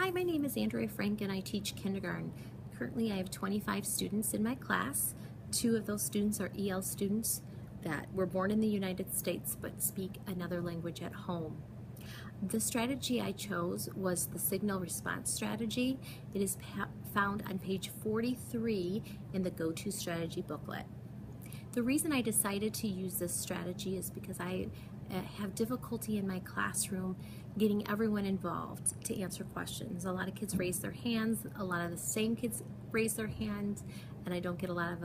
Hi, my name is Andrea Frank and I teach kindergarten. Currently I have 25 students in my class. 2 of those students are EL students that were born in the United States but speak another language at home. The strategy I chose was the signal response strategy. It is found on page 43 in the Go-To Strategy booklet. The reason I decided to use this strategy is because I have difficulty in my classroom getting everyone involved to answer questions. A lot of kids raise their hands, a lot of the same kids raise their hands, and I don't get a lot of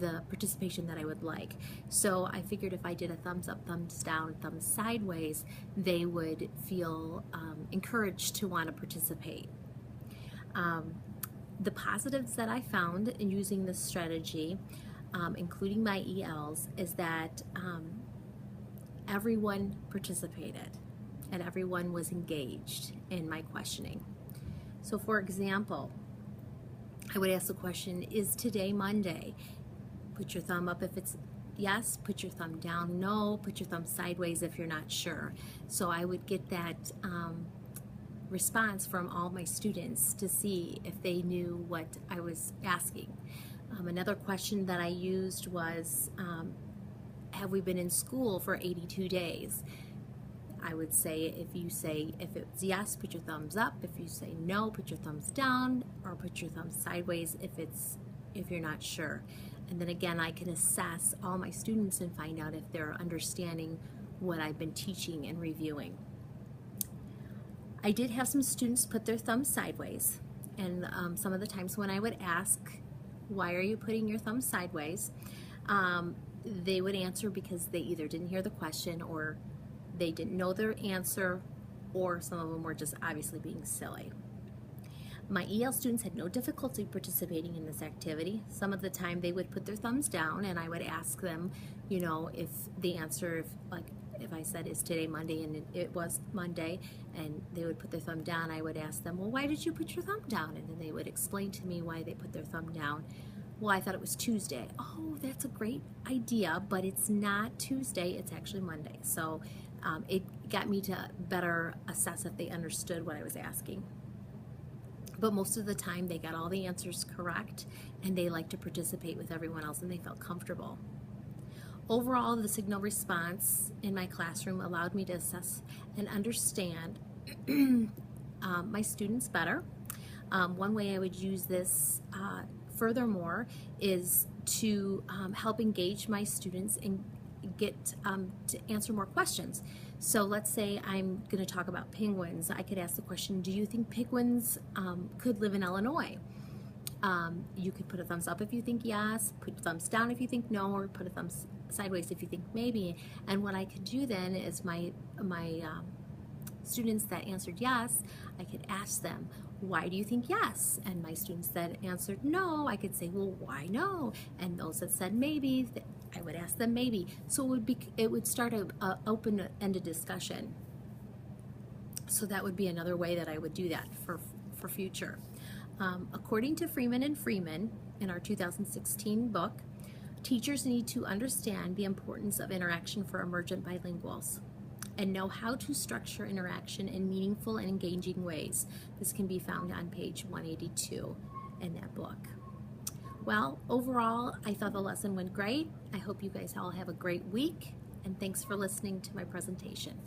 the participation that I would like. So I figured if I did a thumbs up, thumbs down, thumbs sideways, they would feel encouraged to want to participate. The positives that I found in using this strategy, including my ELs, is that everyone participated and everyone was engaged in my questioning. So for example, I would ask the question, is today Monday? Put your thumb up if it's yes, put your thumb down no, put your thumb sideways if you're not sure. So I would get that response from all my students to see if they knew what I was asking. Another question that I used was, have we been in school for 82 days? I would say, if it's yes, put your thumbs up. If you say no, put your thumbs down, or put your thumbs sideways if you're not sure. And then again, I can assess all my students and find out if they're understanding what I've been teaching and reviewing. I did have some students put their thumbs sideways, and some of the times when I would ask, why are you putting your thumb sideways? They would answer because they either didn't hear the question, or they didn't know their answer, or some of them were just obviously being silly. My EL students had no difficulty participating in this activity. Some of the time they would put their thumbs down, and I would ask them, you know, if the answer, if I said, is today Monday, and it was Monday, and they would put their thumb down, I would ask them, well, why did you put your thumb down? And then they would explain to me why they put their thumb down. Well, I thought it was Tuesday. Oh, that's a great idea, but it's not Tuesday, it's actually Monday. So it got me to better assess if they understood what I was asking. But most of the time they got all the answers correct, and they liked to participate with everyone else, and they felt comfortable. Overall, the signal response in my classroom allowed me to assess and understand my students better. One way I would use this furthermore is to help engage my students and get to answer more questions. So let's say I'm going to talk about penguins. I could ask the question, do you think penguins could live in Illinois? You could put a thumbs up if you think yes, put a thumbs down if you think no, or put a thumbs sideways if you think maybe. And what I could do then is my students that answered yes, I could ask them, why do you think yes? And my students that answered no, I could say, well, why no? And those that said maybe, I would ask them maybe. So it would start an open-ended discussion. So that would be another way that I would do that for future. According to Freeman and Freeman in our 2016 book, teachers need to understand the importance of interaction for emergent bilinguals and know how to structure interaction in meaningful and engaging ways. This can be found on page 182 in that book. Well, overall, I thought the lesson went great. I hope you guys all have a great week, and thanks for listening to my presentation.